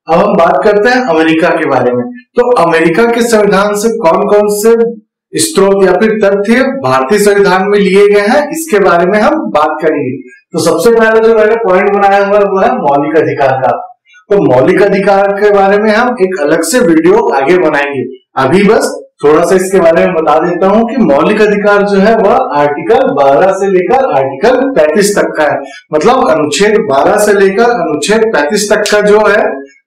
अब हम बात करते हैं अमेरिका के बारे में। तो अमेरिका के संविधान से कौन कौन से स्त्रोत या फिर तथ्य भारतीय संविधान में लिए गए हैं, इसके बारे में हम बात करेंगे। तो सबसे पहले जो मैंने पॉइंट बनाया हुआ है वो है मौलिक अधिकार का। तो मौलिक अधिकार के बारे में हम एक अलग से वीडियो आगे बनाएंगे। अभी बस थोड़ा सा इसके बारे में बता देता हूं कि मौलिक अधिकार जो है वह आर्टिकल 12 से लेकर आर्टिकल 35 तक का है। मतलब अनुच्छेद 12 से लेकर अनुच्छेद 35 तक का जो है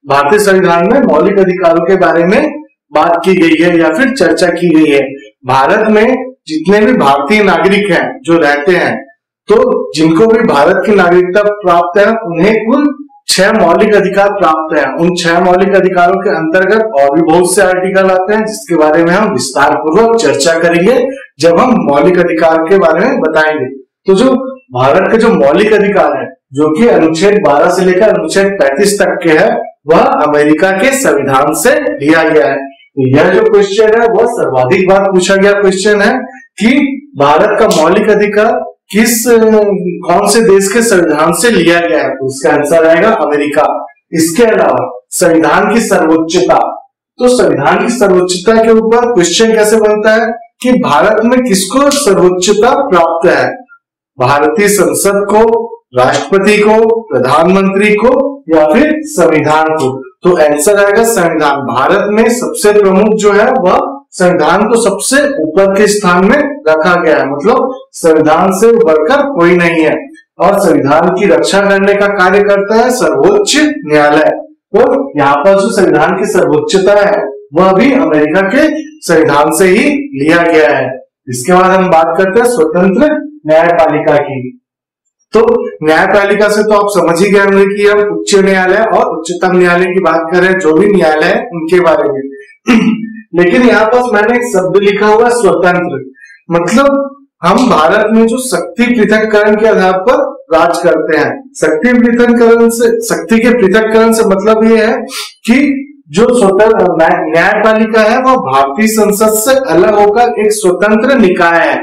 भारतीय संविधान में मौलिक अधिकारों के बारे में बात की गई है या फिर चर्चा की गई है। भारत में जितने भी भारतीय नागरिक हैं जो रहते हैं, तो जिनको भी भारत की नागरिकता प्राप्त है उन्हें कुल 6 मौलिक अधिकार प्राप्त है। उन 6 मौलिक अधिकारों के अंतर्गत और भी बहुत से आर्टिकल आते हैं जिसके बारे में हम विस्तार पूर्वक चर्चा करेंगे जब हम मौलिक अधिकार के बारे में बताएंगे। तो जो भारत के जो मौलिक अधिकार है जो कि अनुच्छेद 12 से लेकर अनुच्छेद 35 तक के है, वह अमेरिका के संविधान से लिया गया है। तो यह जो क्वेश्चन है वह सर्वाधिक बार पूछा गया क्वेश्चन है कि भारत का मौलिक अधिकार कौन से देश के संविधान से लिया गया है। तो उसका आंसर आएगा अमेरिका। इसके अलावा संविधान की सर्वोच्चता, तो संविधान की सर्वोच्चता के ऊपर क्वेश्चन कैसे बनता है कि भारत में किसको सर्वोच्चता प्राप्त है, भारतीय संसद को, राष्ट्रपति को, प्रधानमंत्री को या फिर संविधान को। तो आंसर आएगा संविधान। भारत में सबसे प्रमुख जो है वह संविधान को सबसे ऊपर के स्थान में रखा गया है। मतलब संविधान से बढ़कर कोई नहीं है और संविधान की रक्षा करने का कार्य करता है सर्वोच्च न्यायालय। तो यहाँ पर जो संविधान की सर्वोच्चता है वह भी अमेरिका के संविधान से ही लिया गया है। इसके बाद हम बात करते हैं स्वतंत्र न्यायपालिका की। तो न्यायपालिका से तो आप समझ ही गए होंगे कि हम उच्च न्यायालय और उच्चतम न्यायालय की बात कर रहे हैं, जो भी न्यायालय है उनके बारे में। लेकिन यहाँ पर मैंने एक शब्द लिखा हुआ है स्वतंत्र। मतलब हम भारत में जो शक्ति पृथक्करण के आधार पर राज करते हैं। शक्ति के पृथक्करण से मतलब ये है कि जो स्वतंत्र न्यायपालिका है वह भारतीय संसद से अलग होकर एक स्वतंत्र निकाय है।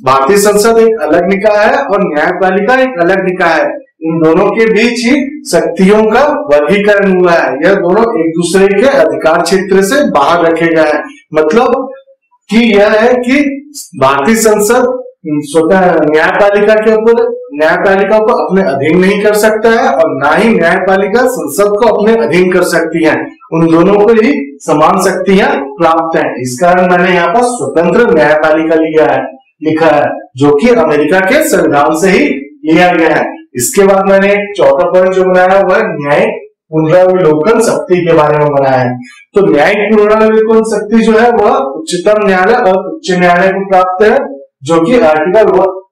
भारतीय संसद एक अलग निकाय है और न्यायपालिका एक अलग निकाय है। इन दोनों के बीच ही शक्तियों का वर्गीकरण हुआ है। यह दोनों एक दूसरे के अधिकार क्षेत्र से बाहर रखे गए हैं। मतलब कि यह है कि भारतीय संसद न्यायपालिका को अपने अधीन नहीं कर सकता है और ना ही न्यायपालिका संसद को अपने अधीन कर सकती है। उन दोनों को ही समान शक्तियां प्राप्त हैं। इस कारण मैंने यहाँ पर स्वतंत्र न्यायपालिका लिखा है जो कि अमेरिका के संविधान से ही लिया गया है। इसके बाद मैंने एक चौथा पॉइंट जो बनाया वह न्यायिक पुनरावलोकन शक्ति के बारे में बनाया है। तो न्यायिक पुनरावलोकन शक्ति जो है वह उच्चतम न्यायालय और उच्च न्यायालय को प्राप्त है, जो कि आर्टिकल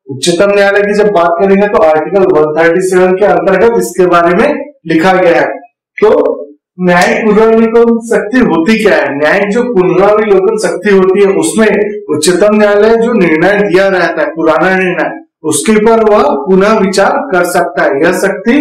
उच्चतम न्यायालय की जब बात करेंगे तो आर्टिकल 137 के अंतर्गत इसके बारे में लिखा गया है। तो न्यायिक पुनरावलोकन शक्ति होती क्या है? न्यायिक जो पुनरावलोकन शक्ति होती है उसमें उच्चतम न्यायालय जो निर्णय दिया रहता है, पुराना निर्णय, उसके ऊपर वह पुनः विचार कर सकता है। यह शक्ति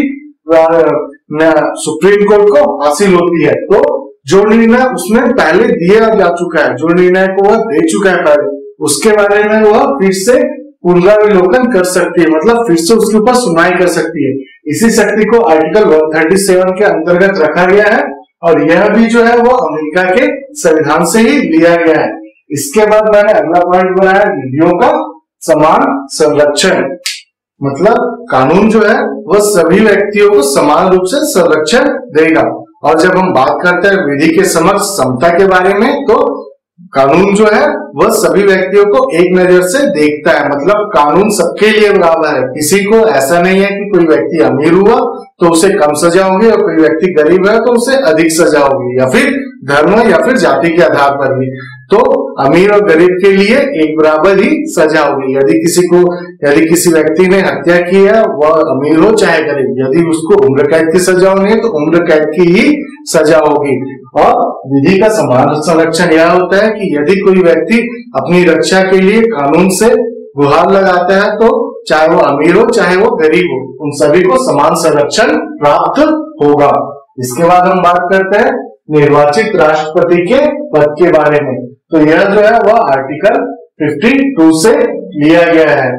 सुप्रीम कोर्ट को हासिल होती है। तो जो निर्णय उसने पहले दिया जा चुका है, जो निर्णय को वह दे चुका है पहले, उसके बारे में वह फिर से पुनरावलोकन कर सकती है। मतलब फिर से उसके ऊपर सुनवाई कर सकती है। इसी शक्ति को आर्टिकल 137 के अंतर्गत रखा गया है और यह भी जो है वो अमेरिका के संविधान से ही लिया गया है। इसके बाद मैंने अगला पॉइंट बनाया विधियों का समान संरक्षण। मतलब कानून जो है वह सभी व्यक्तियों को समान रूप से संरक्षण देगा। और जब हम बात करते हैं विधि के समक्ष समता के बारे में, तो कानून जो है वह सभी व्यक्तियों को एक नजर से देखता है। मतलब कानून सबके लिए बराबर है। किसी को ऐसा नहीं है कि कोई व्यक्ति अमीर हुआ तो उसे कम सजा होगी और कोई व्यक्ति गरीब है तो उसे अधिक सजा होगी, या फिर धर्म या फिर जाति के आधार पर भी। तो अमीर और गरीब के लिए एक बराबर ही सजा होगी। यदि किसी व्यक्ति ने हत्या की है, वह अमीर हो चाहे गरीब, यदि उसको उम्र कैद की सजा होनी है तो उम्र कैद की ही सजा होगी। और विधि का समान संरक्षण यह होता है कि यदि कोई व्यक्ति अपनी रक्षा के लिए कानून से गुहार लगाता है तो चाहे वो अमीर हो चाहे वो गरीब हो, उन सभी को समान संरक्षण प्राप्त होगा। इसके बाद हम बात करते हैं निर्वाचित राष्ट्रपति के पद के बारे में। तो यह जो है वह आर्टिकल 52 से लिया गया है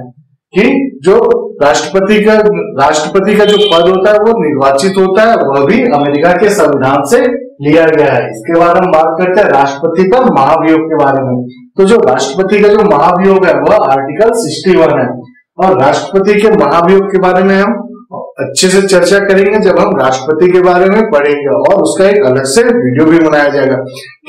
कि जो राष्ट्रपति का जो पद होता है वो निर्वाचित होता है, वह भी अमेरिका के संविधान से लिया गया है। इसके बाद हम बात करते हैं राष्ट्रपति का महाभियोग के बारे में। तो जो राष्ट्रपति का जो महाभियोग है वह आर्टिकल 61 है, और राष्ट्रपति के महाभियोग के बारे में हम अच्छे से चर्चा करेंगे जब हम राष्ट्रपति के बारे में पढ़ेंगे, और उसका एक अलग से वीडियो भी बनाया जाएगा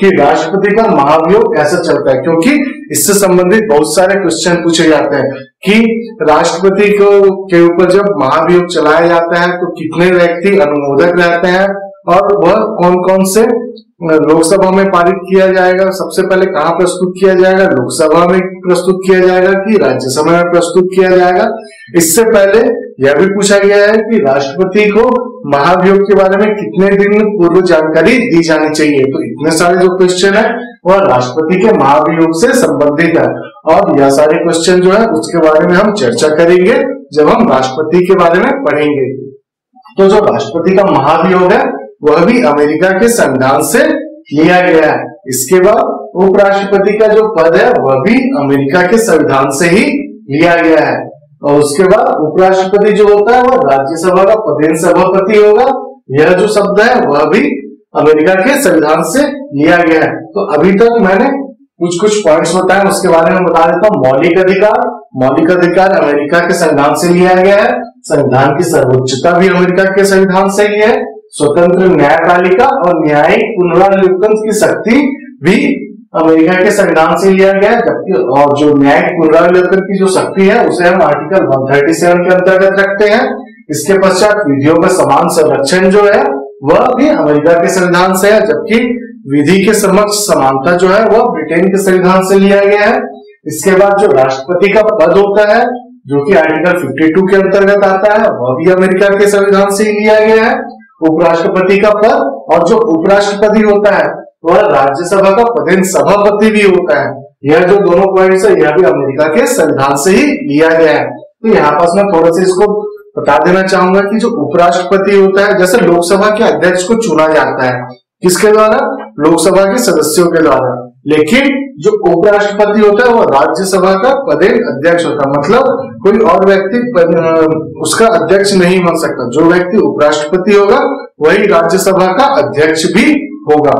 कि राष्ट्रपति का महाभियोग कैसे चलता है, क्योंकि इससे संबंधित बहुत सारे क्वेश्चन पूछे जाते हैं कि राष्ट्रपति के ऊपर जब महाभियोग चलाया जाता है तो कितने व्यक्ति अनुमोदक रहते हैं, और वह कौन कौन से लोकसभा में पारित किया जाएगा, सबसे पहले कहाँ प्रस्तुत किया जाएगा, लोकसभा में प्रस्तुत किया जाएगा कि राज्यसभा में प्रस्तुत किया जाएगा। इससे पहले यह भी पूछा गया है कि राष्ट्रपति को महाभियोग के बारे में कितने दिन पूर्व जानकारी दी जानी चाहिए। तो इतने सारे जो क्वेश्चन है वह राष्ट्रपति के महाभियोग से संबंधित है, और यह सारे क्वेश्चन जो है उसके बारे में हम चर्चा करेंगे जब हम राष्ट्रपति के बारे में पढ़ेंगे। तो जो राष्ट्रपति का महाभियोग है वह भी अमेरिका के संविधान से लिया गया है। इसके बाद उपराष्ट्रपति का जो पद है वह भी अमेरिका के संविधान से ही लिया गया है, और उसके बाद उपराष्ट्रपति जो होता है वह राज्यसभा का प्रधान सभापति होगा। यह जो शब्द है वह भी अमेरिका के संविधान से लिया गया है। तो अभी तक मैंने कुछ पॉइंट्स बताए, उसके बारे में बता देता हूँ। मौलिक अधिकार अमेरिका के संविधान से लिया गया है। संविधान की सर्वोच्चता भी अमेरिका के संविधान से ही है। स्वतंत्र न्यायपालिका और न्यायिक पुनरावलोकन की शक्ति भी अमेरिका के संविधान से लिया गया है, जबकि और जो न्यायिक पुनरावलोकन की जो शक्ति है उसे हम आर्टिकल 137 के अंतर्गत रखते हैं। इसके पश्चात विधियों का समान संरक्षण जो है वह भी अमेरिका के संविधान से है, जबकि विधि के समक्ष समानता जो है वह ब्रिटेन के संविधान से लिया गया है। इसके बाद जो राष्ट्रपति का पद होता है जो कि आर्टिकल 52 के अंतर्गत आता है वह भी अमेरिका के संविधान से लिया गया है। उपराष्ट्रपति का पद और जो उपराष्ट्रपति होता है वह राज्यसभा का प्रधान सभापति भी होता है। यह जो दोनों पॉइंट्स है यह भी अमेरिका के संविधान से ही लिया गया है। तो यहाँ पास मैं थोड़ा सा इसको बता देना चाहूंगा कि जो उपराष्ट्रपति होता है, जैसे लोकसभा के अध्यक्ष को चुना जाता है किसके द्वारा, लोकसभा के सदस्यों के द्वारा, लेकिन जो उपराष्ट्रपति होता है वह राज्यसभा का प्रधान अध्यक्ष होता है। मतलब कोई और व्यक्ति उसका अध्यक्ष नहीं बन सकता। जो व्यक्ति उपराष्ट्रपति होगा वही राज्यसभा का अध्यक्ष भी होगा।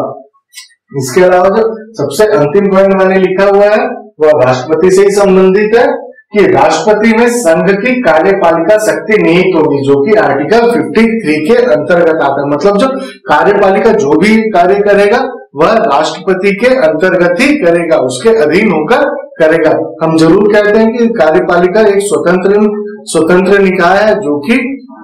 इसके अलावा जो सबसे अंतिम पॉइंट मैंने लिखा हुआ है वह राष्ट्रपति से ही संबंधित है कि राष्ट्रपति में संघ की कार्यपालिका शक्ति निहित होगी, जो कि आर्टिकल 53 के अंतर्गत आता है। मतलब जो कार्यपालिका जो भी कार्य करेगा वह राष्ट्रपति के अंतर्गत ही करेगा, उसके अधीन होकर करेगा। हम जरूर कहते हैं कि कार्यपालिका एक स्वतंत्र निकाय है जो कि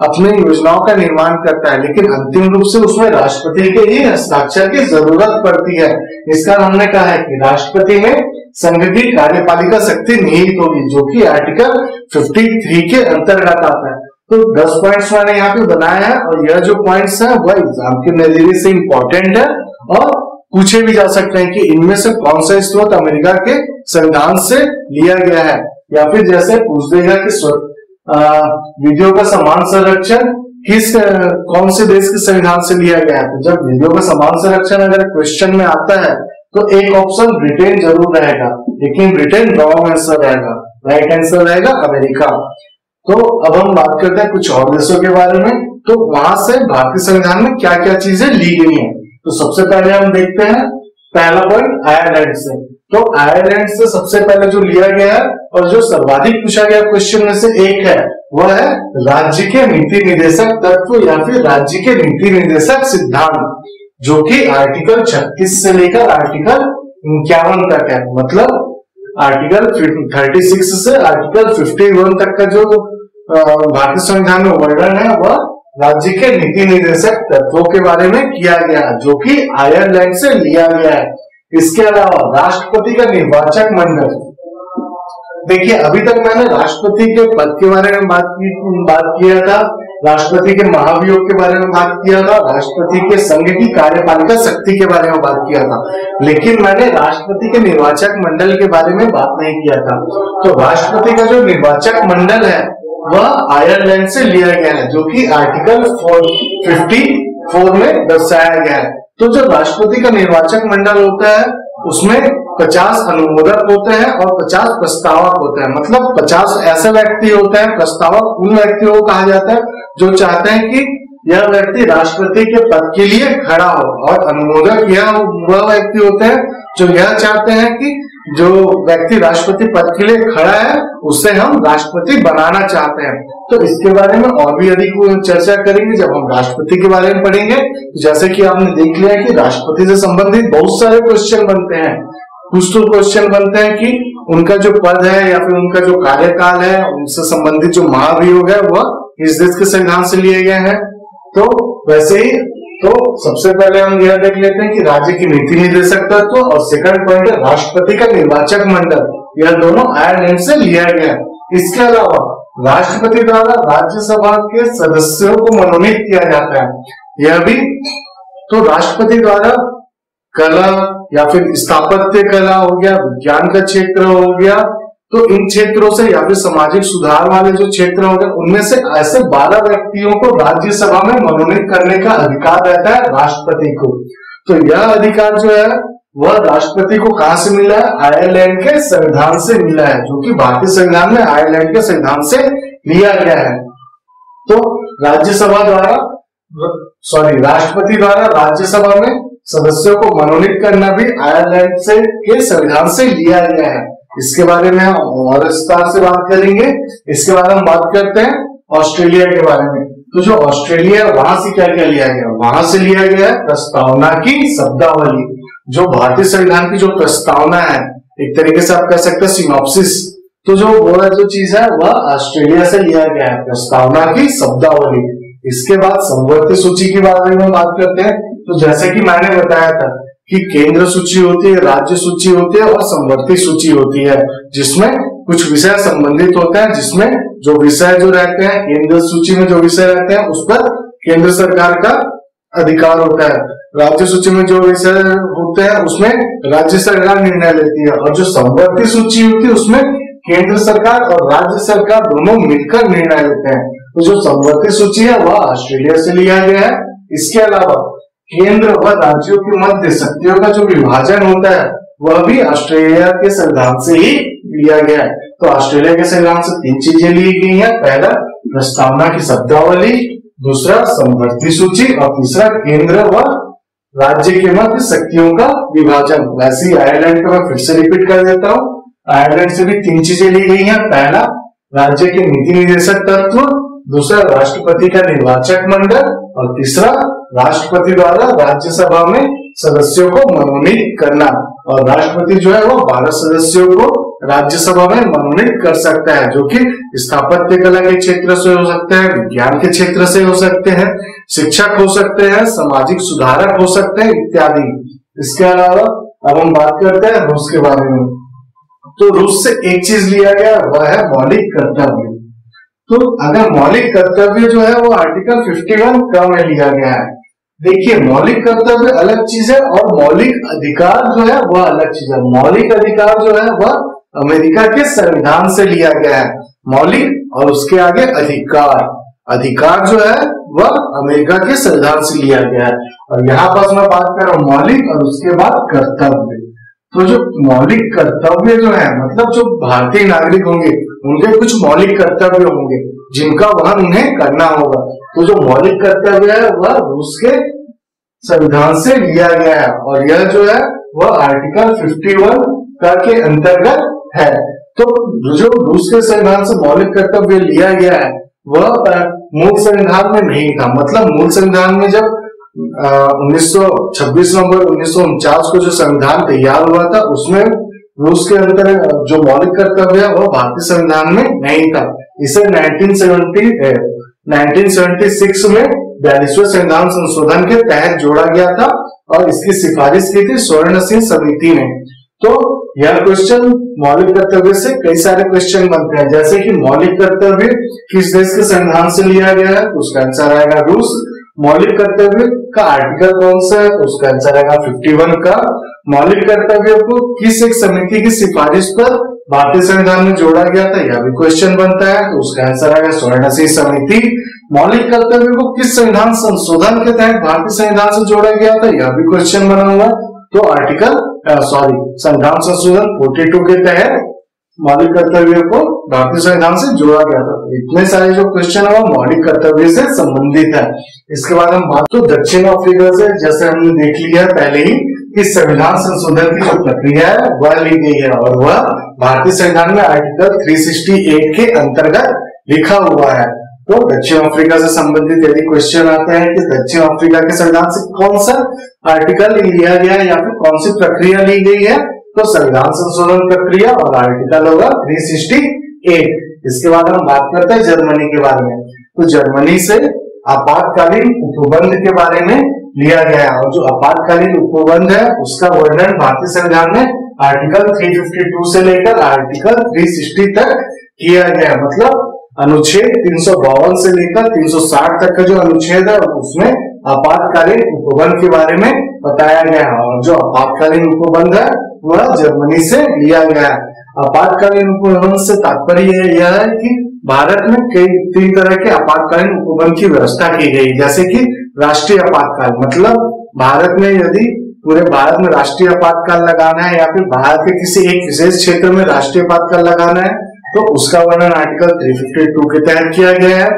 अपने योजनाओं का निर्माण करता है, लेकिन अंतिम रूप से उसमें राष्ट्रपति के ही हस्ताक्षर की जरूरत पड़ती है। इसका हमने कहा है कि राष्ट्रपति में संघ की कार्यपालिका शक्ति निहित होगी, जो कि आर्टिकल 53 के अंतर्गत आता है। तो 10 पॉइंट्स मैंने यहाँ पे बनाया है, और यह जो पॉइंट्स है वह एग्जाम के नजरिए से इंपॉर्टेंट है और पूछे भी जा सकते हैं कि इनमें से कौन सा स्रोत अमेरिका के संविधान से लिया गया है, या फिर जैसे पूछ देगा कि विधियों का समान संरक्षण कौन से देश के संविधान से लिया गया है। तो जब विधियों का समान संरक्षण अगर क्वेश्चन में आता है तो एक ऑप्शन ब्रिटेन जरूर रहेगा, लेकिन ब्रिटेन रॉन्ग आंसर रहेगा, राइट आंसर रहेगा अमेरिका। तो अब हम बात करते हैं कुछ और देशों के बारे में। तो वहां से भारतीय संविधान में क्या क्या चीजें ली गई हैं। तो सबसे पहले हम देखते हैं पहला पॉइंट आयरलैंड से। तो आयरलैंड से सबसे पहले जो लिया गया है और जो सर्वाधिक पूछा गया क्वेश्चन में से एक है वह है राज्य के नीति निर्देशक तत्व या फिर राज्य के नीति निर्देशक सिद्धांत, जो कि आर्टिकल 36 से लेकर आर्टिकल 51 तक है। मतलब आर्टिकल 36 से आर्टिकल 51 तक का जो भारतीय संविधान में वर्णन है वह राज्य के नीति निर्देशक तत्वों के बारे में किया गया, जो कि आयरलैंड से लिया गया है। इसके अलावा राष्ट्रपति का निर्वाचक मंडल, देखिए अभी तक मैंने राष्ट्रपति के पद के बारे में बात किया था, राष्ट्रपति के महाभियोग के बारे में बात किया था, राष्ट्रपति के संघ की कार्यपालिका शक्ति के बारे में बात किया था, लेकिन मैंने राष्ट्रपति के निर्वाचक मंडल के बारे में बात नहीं किया था। तो राष्ट्रपति का जो निर्वाचक मंडल है वह आयरलैंड से लिया गया है, जो कि आर्टिकल 54 में दर्शाया गया है। तो जो राष्ट्रपति का निर्वाचक मंडल होता है उसमें 50 अनुमोदक होते हैं और 50 प्रस्तावक होते हैं। मतलब 50 ऐसे व्यक्ति होते हैं, प्रस्तावक उन व्यक्तियों को कहा जाता है जो चाहते हैं कि यह व्यक्ति राष्ट्रपति के पद के लिए खड़ा हो, और अनुमोदक यह वह व्यक्ति होते हैं जो यह चाहते हैं कि जो व्यक्ति राष्ट्रपति पद के लिए खड़ा है उसे हम राष्ट्रपति बनाना चाहते हैं। तो इसके बारे में और भी अधिक चर्चा करेंगे जब हम राष्ट्रपति के बारे में पढ़ेंगे। जैसे कि आपने देख लिया कि राष्ट्रपति से संबंधित बहुत सारे क्वेश्चन बनते हैं। कुछ तो क्वेश्चन बनते हैं कि उनका जो पद है या फिर उनका जो कार्यकाल है, उनसे संबंधित जो महाभियोग है वह इस देश के संविधान से लिए गए हैं। तो वैसे ही तो सबसे पहले हम यह देख लेते हैं कि राज्य की नीति निर्देशक तत्व और सेकंड पॉइंट है राष्ट्रपति का निर्वाचक मंडल। यह दोनों आयरलैंड से लिया गया। इसके अलावा राष्ट्रपति द्वारा राज्यसभा के सदस्यों को मनोनीत किया जाता है। यह भी तो राष्ट्रपति द्वारा कला या फिर स्थापत्य कला हो गया, विज्ञान का क्षेत्र हो गया, तो इन क्षेत्रों से या फिर सामाजिक सुधार वाले जो क्षेत्र हो गए उनमें से ऐसे 12 व्यक्तियों को राज्यसभा में मनोनीत करने का अधिकार रहता है राष्ट्रपति को। तो यह अधिकार जो है वह राष्ट्रपति को कहां से मिला है? आयरलैंड के संविधान से मिला है, जो कि भारतीय संविधान में आयरलैंड के संविधान से लिया गया है। तो राज्यसभा द्वारा राष्ट्रपति द्वारा राज्यसभा में सदस्यों को मनोनीत करना भी आयरलैंड से के संविधान से लिया गया है। इसके बारे में हम और विस्तार से बात करेंगे। इसके बाद हम बात करते हैं ऑस्ट्रेलिया के बारे में। तो जो ऑस्ट्रेलिया है वहां से क्या क्या लिया गया? वहां से लिया गया है प्रस्तावना की शब्दावली। जो भारतीय संविधान की जो प्रस्तावना है, एक तरीके से आप कह सकते हैं सिनॉप्सिस, तो जो वो जो चीज है वह ऑस्ट्रेलिया से लिया गया है, प्रस्तावना की शब्दावली। इसके बाद समवर्ती सूची के बारे में बात करते हैं। तो जैसे कि मैंने बताया था कि केंद्र सूची होती है, राज्य सूची होती है और समवर्ती सूची होती है, जिसमें कुछ विषय संबंधित होते हैं, जिसमें जो विषय जो रहते हैं केंद्र सूची में जो विषय रहते हैं उस पर केंद्र सरकार का अधिकार होता है। राज्य सूची में जो विषय होते हैं उसमें राज्य सरकार निर्णय लेती है, और जो समवर्ती सूची होती है उसमें केंद्र सरकार और राज्य सरकार दोनों मिलकर निर्णय लेते हैं। तो जो समवर्ती सूची है वह ऑस्ट्रेलिया से लिया गया है। इसके अलावा केंद्र व राज्यों के मध्य शक्तियों का जो विभाजन होता है वह भी ऑस्ट्रेलिया के संविधान से ही लिया गया है। तो ऑस्ट्रेलिया के संविधान से 3 चीजें ली गई हैं। पहला प्रस्तावना की शब्दावली, दूसरा समवर्ती सूची और तीसरा केंद्र व राज्य के मध्य शक्तियों का विभाजन। वैसे ही आयरलैंड का मैं फिर से रिपीट कर देता हूँ। आयरलैंड से भी 3 चीजें ली गई हैं। पहला राज्य के नीति निर्देशक तत्व, दूसरा राष्ट्रपति का निर्वाचक मंडल और तीसरा राष्ट्रपति द्वारा राज्यसभा में सदस्यों को मनोनीत करना। और राष्ट्रपति जो है वो 12 सदस्यों को राज्यसभा में मनोनीत कर सकता है, जो कि स्थापत्य कला के क्षेत्र से हो सकते हैं, विज्ञान के क्षेत्र से हो सकते हैं, शिक्षक हो सकते हैं, सामाजिक सुधारक हो सकते हैं इत्यादि। इसके अलावा अब हम बात करते हैं रूस के बारे में। तो रूस से एक चीज लिया गया वह है मौलिक कर्तव्य। तो अगर मौलिक कर्तव्य जो है वो आर्टिकल 51 क में लिया गया है। देखिए मौलिक कर्तव्य अलग चीज है और मौलिक अधिकार जो है वह अलग चीज है। मौलिक अधिकार जो है वह अमेरिका के संविधान से लिया गया है। मौलिक और उसके आगे अधिकार, अधिकार जो है वह अमेरिका के संविधान से लिया गया है। और यहाँ पर मैं बात कर रहा हूँ मौलिक और उसके बाद कर्तव्य। तो जो मौलिक कर्तव्य जो है मतलब जो भारतीय नागरिक होंगे उनके कुछ मौलिक कर्तव्य होंगे जिनका वहन उन्हें करना होगा। तो जो मौलिक कर्तव्य है वह रूस के संविधान से लिया गया है और यह जो है वह आर्टिकल 51 के अंतर्गत है। तो जो रूस के संविधान से मौलिक कर्तव्य लिया गया है वह मूल संविधान में नहीं था। मतलब मूल संविधान में जब 26 नवंबर 1949 को जो संविधान तैयार हुआ था उसमें रूस के अंदर जो मौलिक कर्तव्य है वह भारतीय संविधान में नहीं था। इसे 1976 में 42वें संविधान संशोधन के तहत जोड़ा गया था और इसकी सिफारिश की थी स्वर्ण सिंह समिति ने। तो यह क्वेश्चन मौलिक कर्तव्य से कई सारे क्वेश्चन बनते हैं, जैसे कि मौलिक कर्तव्य किस देश के संविधान से लिया गया है, उसका आंसर आएगा रूस। मौलिक कर्तव्य का आर्टिकल कौन सा है, तो उसका आंसर आएगा 51 का। मौलिक कर्तव्य को किस एक समिति की सिफारिश पर भारतीय संविधान में जोड़ा गया था, यह भी क्वेश्चन बनता है, तो उसका आंसर आएगा स्वर्ण सिंह समिति। मौलिक कर्तव्य को किस संविधान संशोधन के तहत भारतीय संविधान से जोड़ा गया था, यह भी क्वेश्चन बना हुआ, तो आर्टिकल संविधान संशोधन 42 के तहत मौलिक कर्तव्यों को भारतीय संविधान से जोड़ा गया था। इतने सारे जो क्वेश्चन है वो मौलिक कर्तव्य से संबंधित है। इसके बाद हम बात तो दक्षिण अफ्रीका से, जैसे हमने देख लिया पहले ही कि संविधान संशोधन की जो प्रक्रिया है वह ली गई है और वह भारतीय संविधान में आर्टिकल 368 के अंतर्गत लिखा हुआ है। तो दक्षिण अफ्रीका से संबंधित यदि क्वेश्चन आता है कि दक्षिण अफ्रीका के संविधान से कौन सा आर्टिकल लिया गया है या फिर कौन सी प्रक्रिया ली गई है, तो संविधान संशोधन प्रक्रिया और आर्टिकल होगा 368। इसके बाद हम बात करते हैं जर्मनी के बारे में। तो जर्मनी से आपातकालीन उपबंध के बारे में लिया गया और जो आपातकालीन उपबंध है उसका वर्णन भारतीय संविधान में आर्टिकल 352 से लेकर आर्टिकल 360 तक किया गया। मतलब अनुच्छेद 352 से लेकर 360 तक का जो अनुच्छेद है उसमें आपातकालीन उपबंध के बारे में बताया गया है और जो आपातकालीन उपबंध है वह जर्मनी से लिया गया है। आपातकालीन उपबंध से तात्पर्य यह है कि भारत में कई 3 तरह के आपातकालीन उपबंध की व्यवस्था की गई, जैसे कि राष्ट्रीय आपातकाल, मतलब भारत में यदि पूरे भारत में राष्ट्रीय आपातकाल लगाना है या फिर भारत के किसी एक विशेष क्षेत्र में राष्ट्रीय आपातकाल लगाना है तो उसका वर्णन आर्टिकल 352 के तहत किया गया है।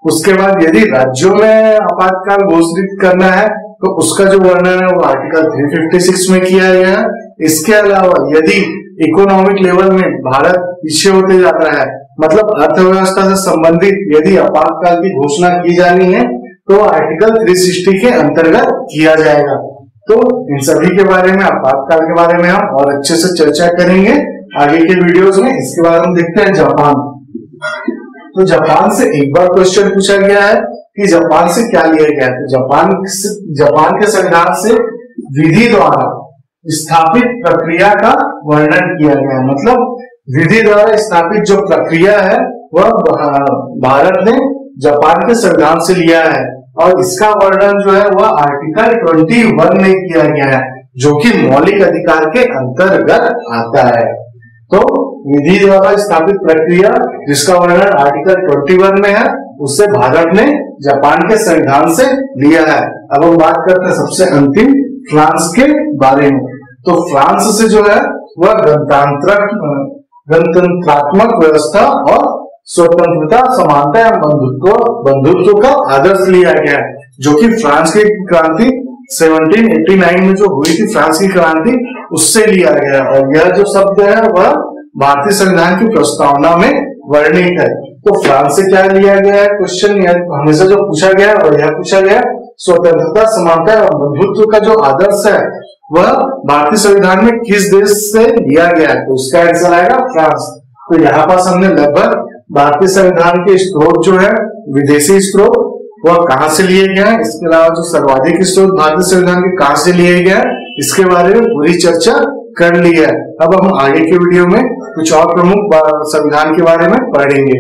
उसके बाद यदि राज्यों में आपातकाल घोषित करना है तो उसका जो वर्णन है वो आर्टिकल 356 में किया गया है। इसके अलावा यदि इकोनॉमिक लेवल में भारत पीछे होते जाता है, मतलब अर्थव्यवस्था से संबंधित यदि आपातकाल की घोषणा की जानी है तो आर्टिकल 360 के अंतर्गत किया जाएगा। तो इन सभी के बारे में, आपातकाल के बारे में हम और अच्छे से चर्चा करेंगे आगे के वीडियोस में। इसके बाद हम देखते हैं जापान। तो जापान से एक बार क्वेश्चन पूछा गया है कि जापान से क्या लिया गया है। तो जापान के संविधान से विधि द्वारा स्थापित प्रक्रिया का वर्णन किया गया है। मतलब विधि द्वारा स्थापित जो प्रक्रिया है वह भारत ने जापान के संविधान से लिया है और इसका वर्णन जो है वह आर्टिकल 21 में किया गया है, जो कि मौलिक अधिकार के अंतर्गत आता है। तो विधि द्वारा स्थापित प्रक्रिया जिसका वर्णन आर्टिकल 21 में है उससे भारत ने जापान के संविधान से लिया है। अब हम बात करते हैं सबसे अंतिम फ्रांस के बारे में। तो फ्रांस से जो है वह गणतंत्रात्मक व्यवस्था और स्वतंत्रता, समानता एवं बंधुत्व का आदर्श लिया गया है, जो कि फ्रांस की क्रांति 1789 में जो हुई थी फ्रांस की क्रांति उससे लिया गया। और यह जो शब्द है वह भारतीय संविधान की प्रस्तावना में वर्णित है। तो फ्रांस से क्या लिया गया है, क्वेश्चन हमेशा जो पूछा गया और यह पूछा गया स्वतंत्रता, समानता एवं बंधुत्व का जो आदर्श है वह भारतीय संविधान में किस देश से लिया गया है, तो उसका आंसर आएगा फ्रांस। तो यहाँ पास हमने लगभग भारतीय संविधान के स्त्रोत जो है विदेशी स्त्रोत वह कहाँ से लिए गए हैं, इसके अलावा जो सर्वाधिक स्त्रोत भारतीय संविधान के कहाँ से लिए गए हैं, इसके बारे में पूरी चर्चा कर ली है। अब हम आगे के वीडियो में कुछ और प्रमुख संविधान के बारे में पढ़ेंगे।